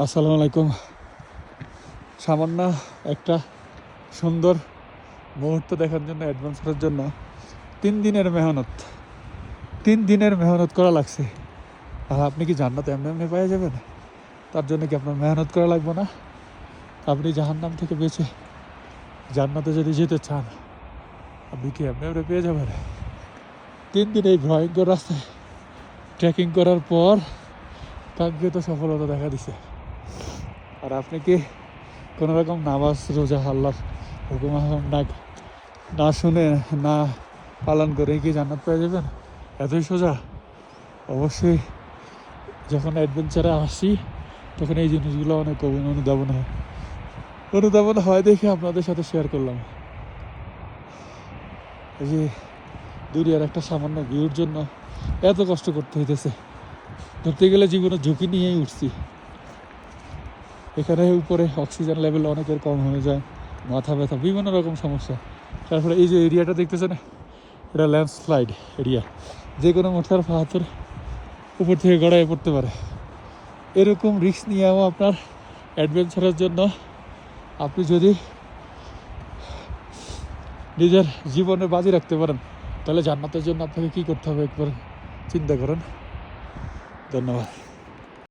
আসসালামু আলাইকুম। সামান্য একটা সুন্দর মুহূর্ত দেখার জন্য, অ্যাডভেঞ্চারের জন্য 3 দিনের মেহনত করা লাগছে। আর আপনি কি জান্নাত এমনি এমনি পেয়ে যাবেন? তার জন্য কি আপনার মেহনত করা লাগবে না? আপনি জাহান্নাম থেকে বেঁচে জান্নাতে যদি যেতে চান, আপনি কি এমনি এমনি পেয়ে যাবেন? 3 দিন এই ভয়ঙ্কর রাস্তায় ট্রেকিং করার পর কাঙ্ক্ষিত সফলতা দেখা দিছে। আর আপনি কি কোনো রকম নামাজ রোজা আল্লাহর হুকুম না শুনে না পালন করে কি জান্নাত পেয়ে যাবেন? এতই সোজা? অবশ্যই যখন অ্যাডভেঞ্চারে আসি তখন এই জিনিসগুলো অনেক অনুধাবন হয় দেখে আপনাদের সাথে শেয়ার করলাম। এই যে দুনিয়ার একটা সামান্য ভিউর জন্য এত কষ্ট করতে হইতেছে। ধরতে গেলে জীবনের ঝুঁকি নিয়েই উঠছি। এখানে উপরে অক্সিজেন লেভেল অনেকের কম হয়ে যায়, মাথা ব্যথা, বিভিন্ন রকম সমস্যা। তারপরে এই যে এরিয়াটা দেখতেছেন, এটা ল্যান্ডস্লাইড এরিয়া, যে কোনো মোটর পাথর উপর থেকে গড়াইয়ে পড়তে পারে। এরকম রিস্ক নিয়েও আপনার অ্যাডভেঞ্চারের জন্য আপনি যদি নিজের জীবনে বাজি রাখতে পারেন, তাহলে জান্নাতের জন্য আপনাকে কী করতে হবে একবার চিন্তা করেন। ধন্যবাদ।